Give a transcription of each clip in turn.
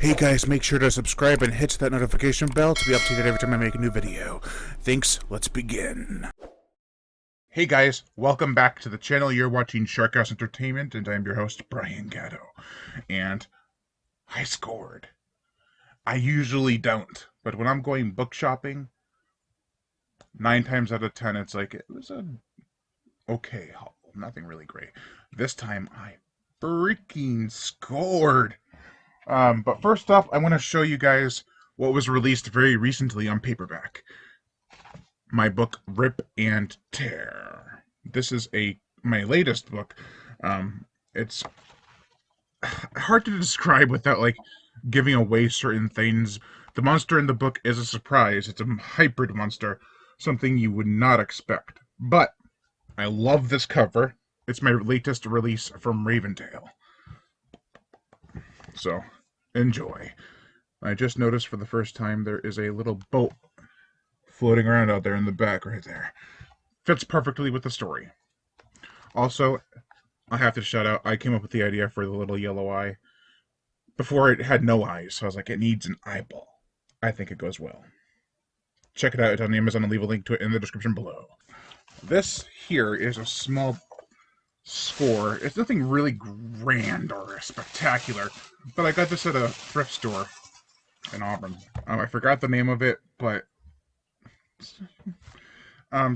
Hey guys, make sure to subscribe and hit that notification bell to be updated every time I make a new video. Thanks, let's begin. Hey guys, welcome back to the channel. You're watching Sharkhouse Entertainment, and I'm your host, Brian Gatto. And I scored. I usually don't, but when I'm going book shopping, 9 times out of 10, it's like, it was a okay haul. Nothing really great. This time, I freaking scored. But first off, I want to show you guys what was released very recently on paperback. My book, Rip and Tear. This is my latest book. It's hard to describe without giving away certain things. The monster in the book is a surprise. It's a hybrid monster, something you would not expect. But I love this cover. It's my latest release from Raventail. So, enjoy. I just noticed for the first time there is a little boat floating around out there in the back right there. Fits perfectly with the story. Also, I have to shout out, I came up with the idea for the little yellow eye. Before it had no eyes, so I was like, it needs an eyeball. I think it goes well. Check it out, it's on Amazon. I'll leave a link to it in the description below. This here is a small score. It's nothing really grand or spectacular, but I got this at a thrift store in Auburn. I forgot the name of it, but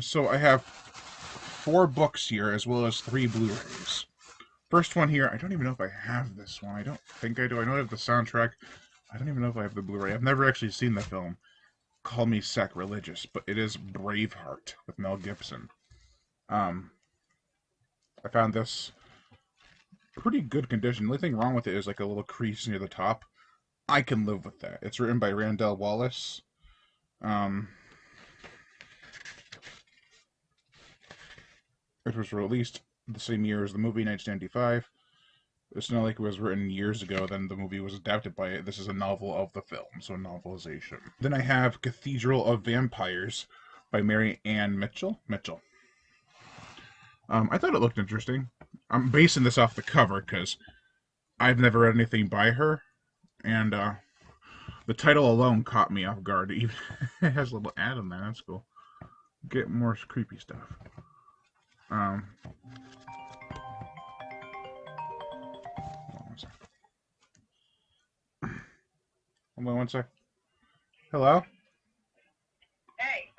so I have 4 books here as well as 3 Blu-rays. First one here, I don't even know if I have this one. I don't think I do. I know I have the soundtrack. I don't even know if I have the Blu-ray. I've never actually seen the film. Call me sacrilegious, but it is Braveheart with Mel Gibson. I found this pretty good condition. The only thing wrong with it is like a little crease near the top. I can live with that. It's written by Randall Wallace. It was released the same year as the movie, 1995. It's not like it was written years ago, then the movie was adapted by it. This is a novel of the film, so a novelization. Then I have Cathedral of Vampires by Mary Ann Mitchell. I thought it looked interesting. I'm basing this off the cover because I've never read anything by her, and the title alone caught me off guard. It has a little ad in there. That's cool. Get more creepy stuff. Hold on one sec. Hello? Hey,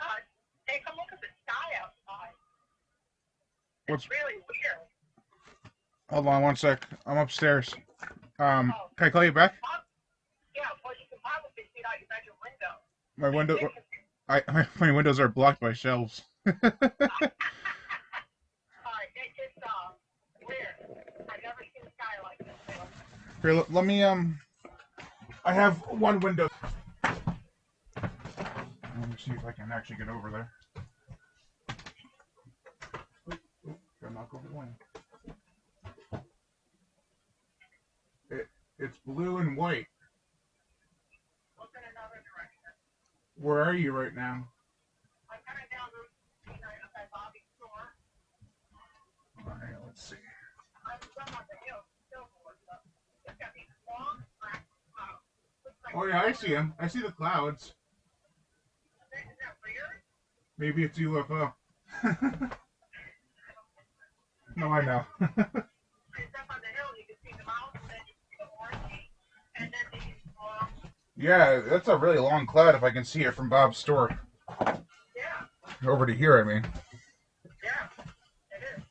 take a look at the sky outside. What's really weird. Hold on one sec. I'm upstairs. Can I call you back? Yeah, well, you can probably see out your bedroom window. My window, my windows are blocked by shelves. It's weird. I've never seen a sky like this before. Here, let me, I have one window. Let me see if I can actually get over there. Gotta knock over one. It's blue and white. Look in another direction. Where are you right now? I'm coming down Route 3 right up at Bobby's store. Alright, let's see. I'm on the hill, still more stuff. It's got these long black clouds. Oh yeah, I see them. I see the clouds. Is that weird? Maybe it's UFO. No, I know. It's up on the hill, you can see the mountains, and you can see the orangey, and then these long. Yeah, that's a really long cloud if I can see it from Bob's store. Yeah. Over to here, I mean. Yeah, it is.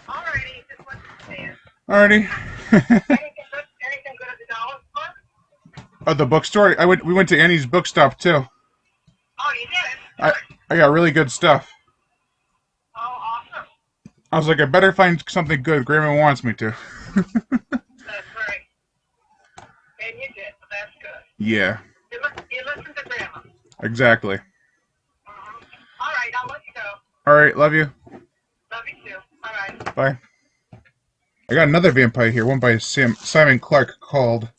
Alrighty, just want to see it. Alrighty. Anything good at the dollar store? Oh, the bookstore? We went to Annie's Bookstop too. Oh, you did? I got really good stuff. Oh, awesome. I was like, I better find something good. Grandma wants me to. That's right. And you did, so that's good. Yeah. You listen to Grandma. Exactly. Alright, I'll let you go. Alright, love you. Love you too. Bye-bye. Bye. I got another vampire here, one by Simon Clark called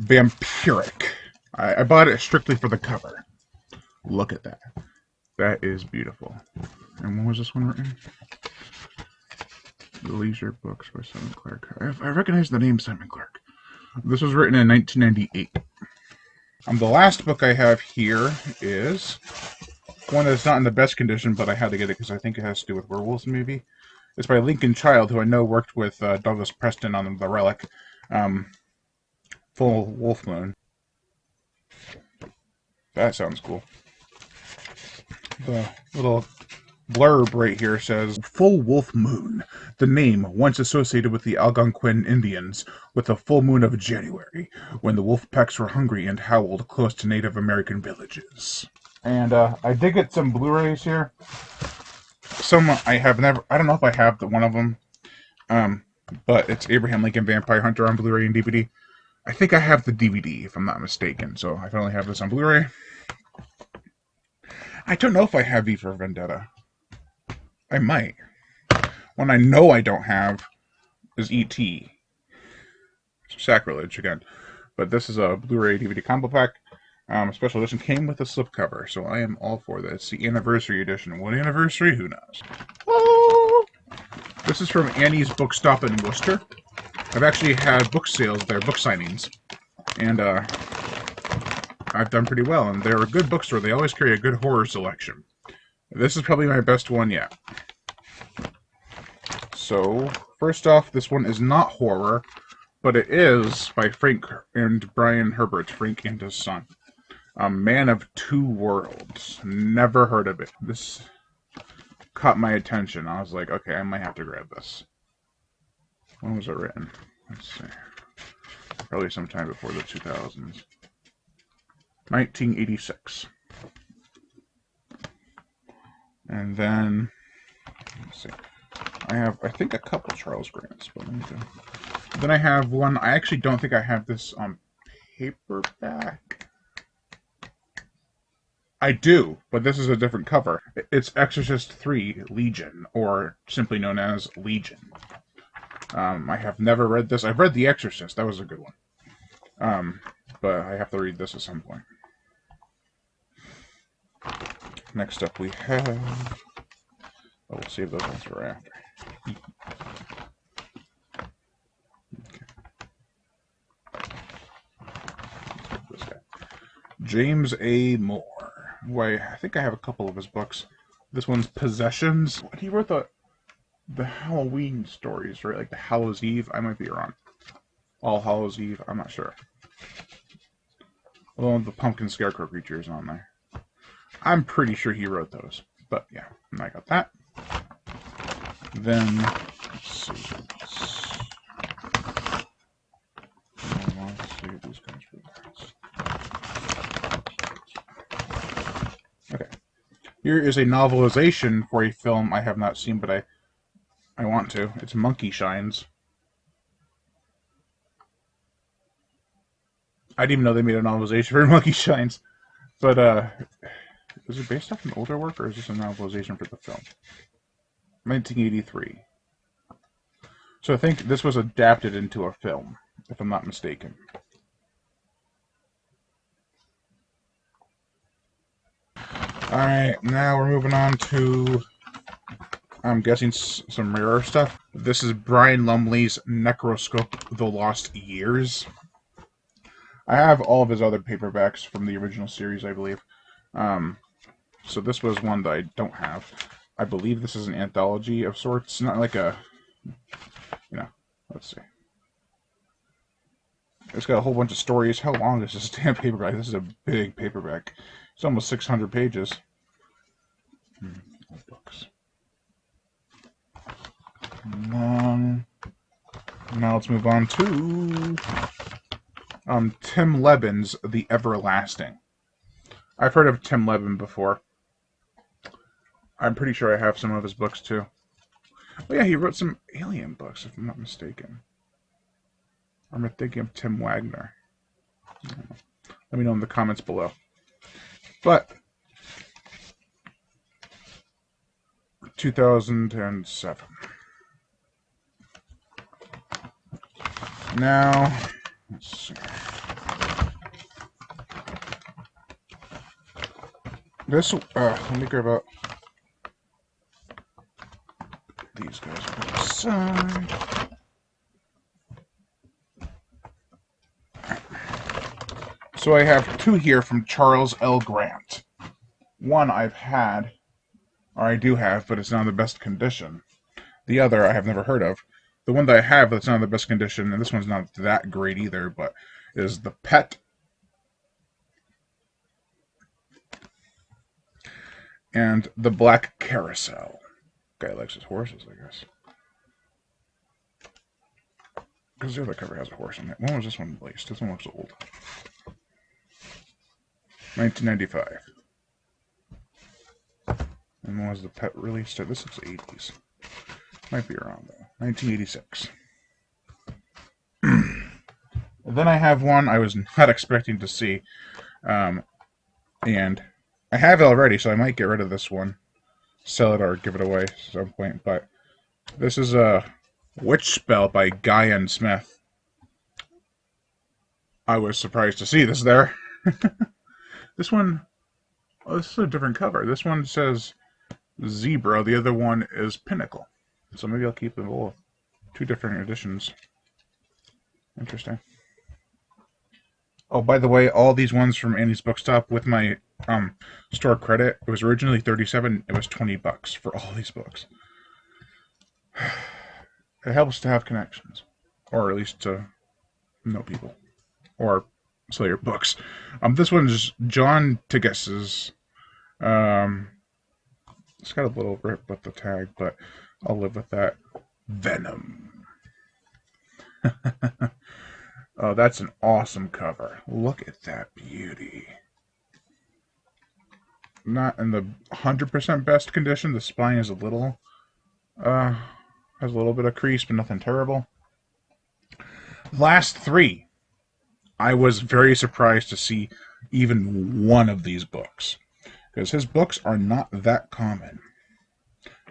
Vampiric. I bought it strictly for the cover. Look at that. That is beautiful. And when was this one written? The Leisure Books by Simon Clark. I recognize the name Simon Clark. This was written in 1998. The last book I have here is one that's not in the best condition, but I had to get it because I think it has to do with werewolves, maybe. It's by Lincoln Child, who I know worked with Douglas Preston on The Relic. Full Wolf Moon. That sounds cool. The little blurb right here says, Full Wolf Moon, the name once associated with the Algonquin Indians, with the full moon of January, when the wolf packs were hungry and howled close to Native American villages. And I did get some Blu-rays here. Some I have never, I don't know if I have one of them, but it's Abraham Lincoln Vampire Hunter on Blu-ray and DVD. I think I have the DVD, if I'm not mistaken, so I finally have this on Blu-ray. I don't know if I have V for Vendetta. I might. One I know I don't have is E.T. Sacrilege, again. But this is a Blu-ray DVD combo pack. Special edition came with a slipcover, so I am all for that. It's the anniversary edition. What anniversary? Who knows? Oh! This is from Annie's Bookstop in Worcester. I've actually had book sales there, book signings. And I've done pretty well. And they're a good bookstore. They always carry a good horror selection. This is probably my best one yet. So, first off, this one is not horror, but it is by Frank and Brian Herbert, Frank and his son. A Man of Two Worlds. Never heard of it. This caught my attention. I was like, okay, I might have to grab this. When was it written? Let's see. Probably sometime before the 2000s. 1986. And then, let's see. I have, I think, a couple Charles Grants. But let me go. Then I have one. I actually don't think I have this on paperback. I do, but this is a different cover. It's Exorcist 3 Legion, or simply known as Legion. I have never read this. I've read The Exorcist. That was a good one. But I have to read this at some point. Next up we have... Oh, we'll save those ones for after. This guy. James A. Moore. Why, I think I have a couple of his books. This one's Possessions. He wrote the Halloween stories, right? Like the Hallows Eve. I might be wrong. All Hallows Eve. I'm not sure. Well, the pumpkin scarecrow creatures on there. I'm pretty sure he wrote those. But yeah, I got that. Then, let's see. Let's see these guys for last. Okay. Here is a novelization for a film I have not seen, but I want to. It's Monkey Shines. I didn't even know they made a novelization for Monkey Shines. But, is it based off an older work, or is this a novelization for the film? 1983. So I think this was adapted into a film, if I'm not mistaken. Alright, now we're moving on to, I'm guessing, some rarer stuff. This is Brian Lumley's Necroscope: The Lost Years. I have all of his other paperbacks from the original series, I believe. So this was one that I don't have. I believe this is an anthology of sorts. Not like a, let's see. It's got a whole bunch of stories. How long is this damn paperback? This is a big paperback. It's almost 600 pages. Books. Now let's move on to Tim Lebbon's The Everlasting. I've heard of Tim Lebbon before. I'm pretty sure I have some of his books too. Oh yeah, he wrote some Alien books, if I'm not mistaken. I'm thinking of Tim Wagner. Let me know in the comments below. But 2007. Now, let's see. This, let me grab out these guys on the side. So I have two here from Charles L. Grant. One I've had, or I do have, but it's not in the best condition. The other I have never heard of. The one that I have that's not in the best condition, and this one's not that great either, but is the Pet and the Black Carousel. Guy likes his horses, I guess. Because the other cover has a horse in it. When was this one released? This one looks old. 1995. And when was the Pet released? This looks 80s. Might be around though. 1986. Then I have one I was not expecting to see. And I have it already, so I might get rid of this one. Sell it or give it away at some point. But this is a Witch Spell by Guy N. Smith. I was surprised to see this there. This one, oh, this is a different cover. This one says Zebra. The other one is Pinnacle. So maybe I'll keep them both. Two different editions. Interesting. Oh, by the way, all these ones from Andy's Bookstop with my store credit, it was originally $37. It was $20 for all these books. It helps to have connections, or at least to know people, or sell your books. This one is John Tiggis's. It's got a little rip with the tag, but I'll live with that. Venom. Oh, that's an awesome cover. Look at that beauty. Not in the 100% best condition. The spine is a little, has a little bit of crease, but nothing terrible. Last three. I was very surprised to see even one of these books, because his books are not that common.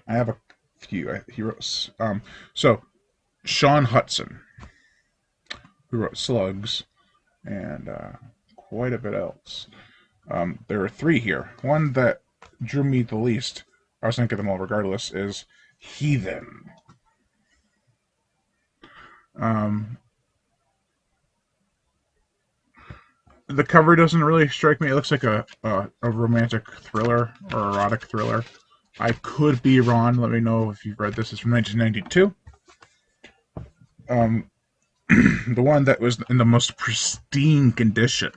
I have a few. He wrote, so Sean Hudson, who wrote Slugs, and quite a bit else. There are three here. One that drew me the least, I was going to get them all regardless, is Heathen. The cover doesn't really strike me. It looks like a romantic thriller or erotic thriller. I could be wrong. Let me know if you've read this. It's from 1992. The one that was in the most pristine condition,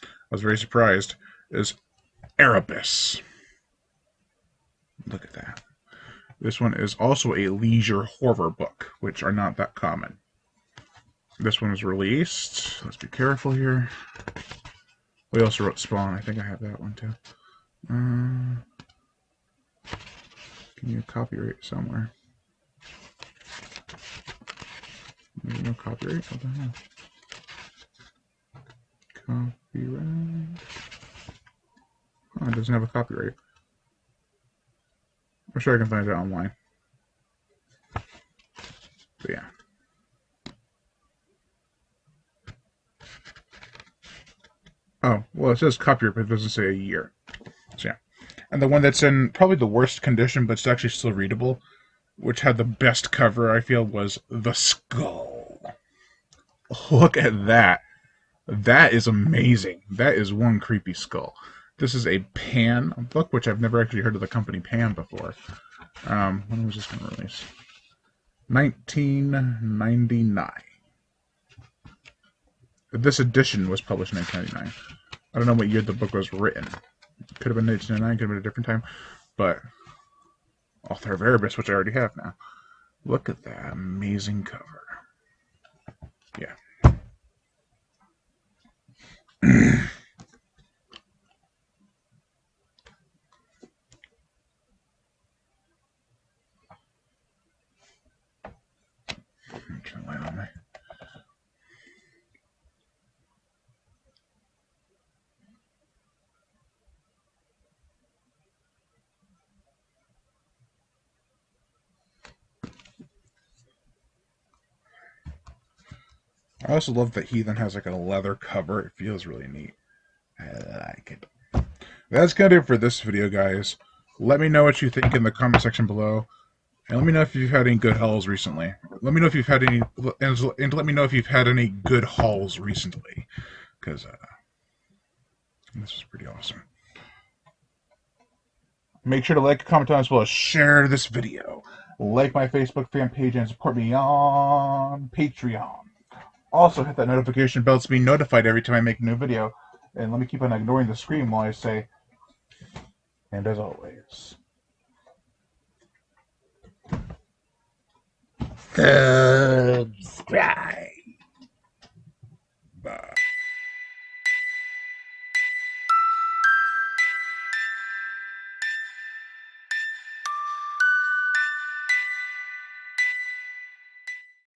I was very surprised, is Erebus. Look at that. This one is also a leisure horror book, which are not that common. This one was released. Let's be careful here. We also wrote Spawn. I think I have that one too. Can you copyright somewhere? There's no copyright. What the hell? Copyright. Oh, it doesn't have a copyright. I'm sure I can find it online. So yeah. Oh, well, it says copyright, but it doesn't say a year. So yeah. And the one that's in probably the worst condition, but it's actually still readable, which had the best cover, I feel, was The Skull. Look at that. That is amazing. That is one creepy skull. This is a Pan book, which I've never actually heard of the company Pan before. When was this one released? 1999. This edition was published in 1999. I don't know what year the book was written. Could have been 1999, could have been a different time. But Author of Erebus, which I already have now. Look at that amazing cover. Yeah. Turn the light on me. I also love that Heathen has like a leather cover. It feels really neat. I like it. That's gonna do it for this video, guys. Let me know what you think in the comment section below. And let me know if you've had any good hauls recently. Let me know if you've had any, and let me know if you've had any good hauls recently. Because This is pretty awesome. Make sure to like, comment on, as well as share this video. Like my Facebook fan page and support me on Patreon. Also, hit that notification bell to be notified every time I make a new video. And let me keep on ignoring the screen while I say, and as always, subscribe. Bye.